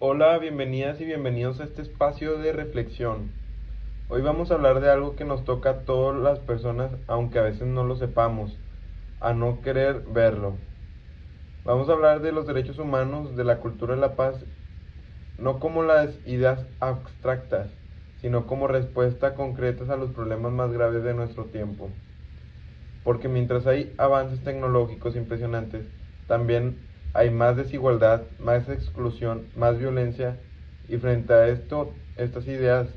Hola, bienvenidas y bienvenidos a este espacio de reflexión. Hoy vamos a hablar de algo que nos toca a todas las personas, aunque a veces no lo sepamos, a no querer verlo. Vamos a hablar de los derechos humanos, de la cultura de la paz, no como las ideas abstractas, sino como respuesta concretas a los problemas más graves de nuestro tiempo. Porque mientras hay avances tecnológicos impresionantes, también hay más desigualdad, más exclusión, más violencia, y frente a estas ideas,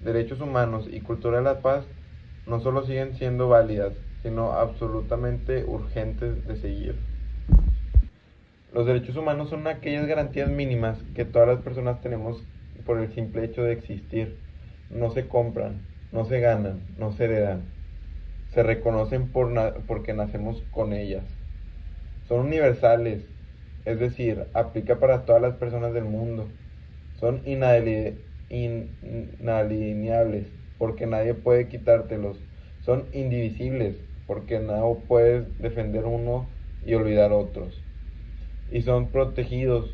derechos humanos y cultura de la paz no solo siguen siendo válidas, sino absolutamente urgentes de seguir. Los derechos humanos son aquellas garantías mínimas que todas las personas tenemos por el simple hecho de existir. No se compran, no se ganan, no se heredan. Se reconocen porque nacemos con ellas. Son universales, es decir, aplica para todas las personas del mundo. Son inalineables, porque nadie puede quitártelos. Son indivisibles, porque no puedes defender uno y olvidar otros. Y son protegidos,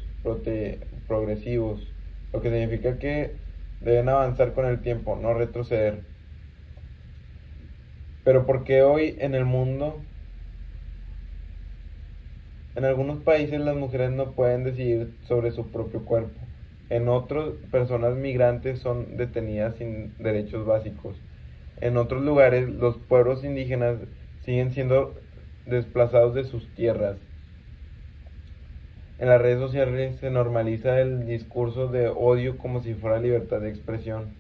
progresivos, lo que significa que deben avanzar con el tiempo, no retroceder. Pero porque hoy en el mundo, en algunos países las mujeres no pueden decidir sobre su propio cuerpo. En otros, personas migrantes son detenidas sin derechos básicos. En otros lugares, los pueblos indígenas siguen siendo desplazados de sus tierras. En las redes sociales se normaliza el discurso de odio como si fuera libertad de expresión.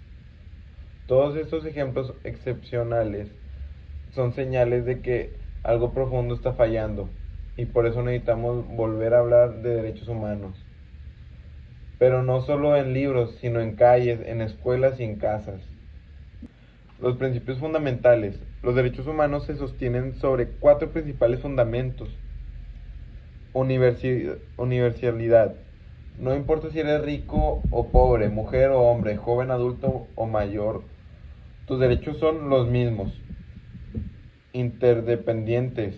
Todos estos ejemplos excepcionales son señales de que algo profundo está fallando, y por eso necesitamos volver a hablar de derechos humanos. Pero no solo en libros, sino en calles, en escuelas y en casas. Los principios fundamentales. Los derechos humanos se sostienen sobre cuatro principales fundamentos. Universalidad. No importa si eres rico o pobre, mujer o hombre, joven, adulto o mayor, tus derechos son los mismos. Interdependientes.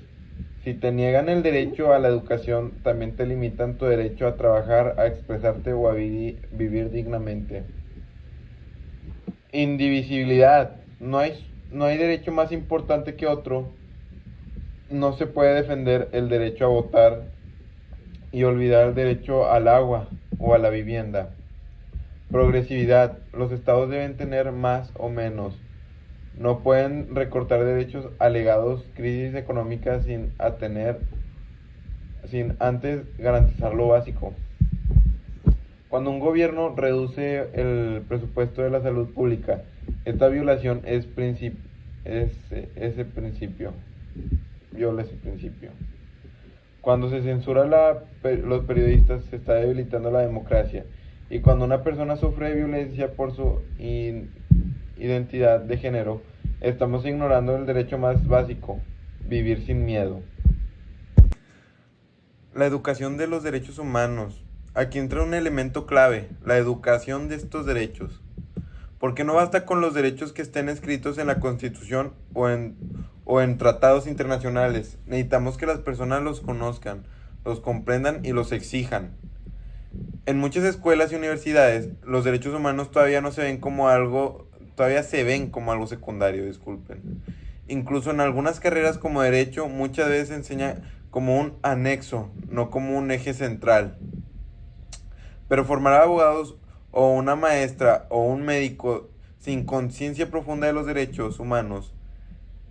Si te niegan el derecho a la educación, también te limitan tu derecho a trabajar, a expresarte o a vivir dignamente. Indivisibilidad. No hay derecho más importante que otro. No se puede defender el derecho a votar y olvidar el derecho al agua o a la vivienda. Progresividad. Los estados deben tener más o menos. No pueden recortar derechos alegados crisis económicas sin antes garantizar lo básico. Cuando un gobierno reduce el presupuesto de la salud pública, esta violación viola ese principio. Cuando se censura los periodistas, se está debilitando la democracia. Y cuando una persona sufre de violencia por su identidad de género, estamos ignorando el derecho más básico, vivir sin miedo. La educación de los derechos humanos. Aquí entra un elemento clave, la educación de estos derechos. Porque no basta con los derechos que estén escritos en la Constitución o en tratados internacionales. Necesitamos que las personas los conozcan, los comprendan y los exijan. En muchas escuelas y universidades, los derechos humanos todavía se ven como algo secundario, disculpen. Incluso en algunas carreras como derecho, muchas veces se enseña como un anexo, no como un eje central. Pero formar abogados o una maestra o un médico sin conciencia profunda de los derechos humanos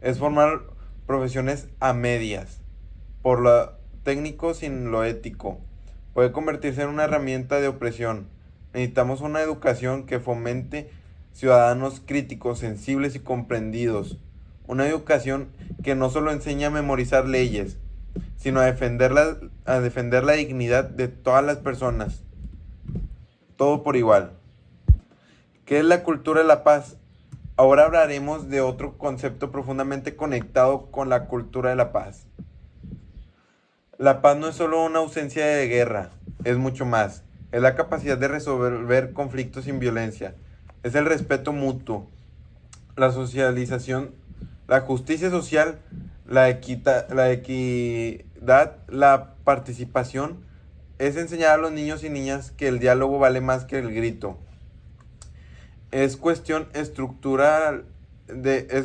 es formar profesiones a medias, por lo técnico sin lo ético. Puede convertirse en una herramienta de opresión. Necesitamos una educación que fomente ciudadanos críticos, sensibles y comprendidos. Una educación que no solo enseña a memorizar leyes, sino a defender la dignidad de todas las personas. Todo por igual. ¿Qué es la cultura de la paz? Ahora hablaremos de otro concepto profundamente conectado con la cultura de la paz. La paz no es solo una ausencia de guerra, es mucho más. Es la capacidad de resolver conflictos sin violencia. Es el respeto mutuo, la socialización, la justicia social, la equidad, la participación, es enseñar a los niños y niñas que el diálogo vale más que el grito. Es cuestión es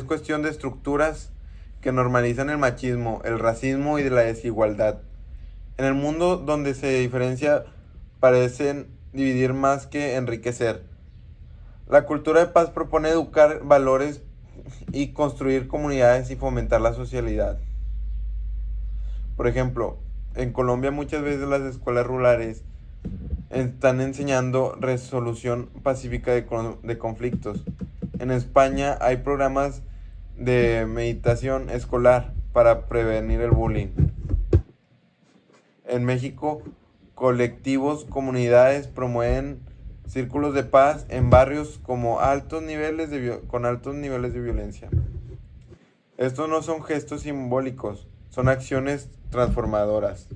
cuestión de estructuras que normalizan el machismo, el racismo y de la desigualdad. En el mundo donde se diferencia parecen dividir más que enriquecer. La cultura de paz propone educar valores y construir comunidades y fomentar la socialidad. Por ejemplo, en Colombia muchas veces las escuelas rurales están enseñando resolución pacífica de conflictos. En España hay programas de meditación escolar para prevenir el bullying. En México, colectivos, comunidades promueven círculos de paz en barrios como con altos niveles de violencia. Estos no son gestos simbólicos, son acciones transformadoras.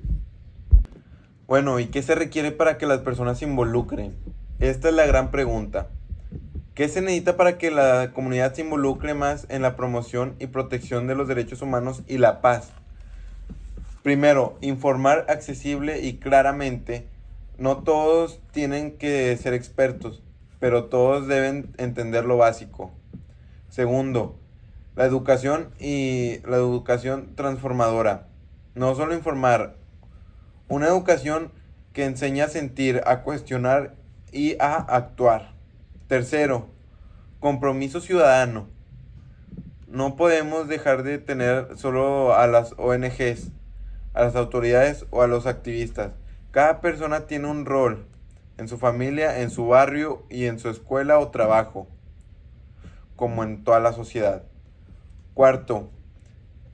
Bueno, ¿y qué se requiere para que las personas se involucren? Esta es la gran pregunta. ¿Qué se necesita para que la comunidad se involucre más en la promoción y protección de los derechos humanos y la paz? Primero, informar accesible y claramente. No todos tienen que ser expertos, pero todos deben entender lo básico. Segundo, la educación transformadora. No solo informar, una educación que enseña a sentir, a cuestionar y a actuar. Tercero, compromiso ciudadano. No podemos dejar de tener solo a las ONGs, a las autoridades o a los activistas. Cada persona tiene un rol en su familia, en su barrio y en su escuela o trabajo, como en toda la sociedad. Cuarto,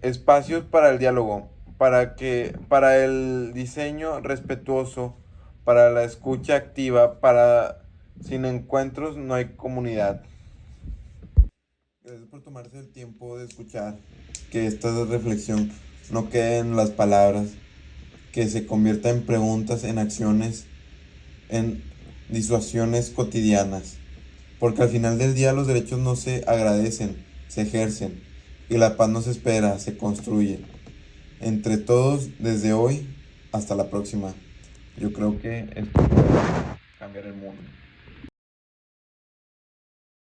espacios para el diálogo, para el diseño respetuoso, para la escucha activa, sin encuentros no hay comunidad. Gracias por tomarse el tiempo de escuchar, que esta reflexión no quede en las palabras, que se convierta en preguntas, en acciones, en disuasiones cotidianas. Porque al final del día los derechos no se agradecen, se ejercen. Y la paz no se espera, se construye. Entre todos, desde hoy hasta la próxima. Yo creo que esto puede cambiar el mundo.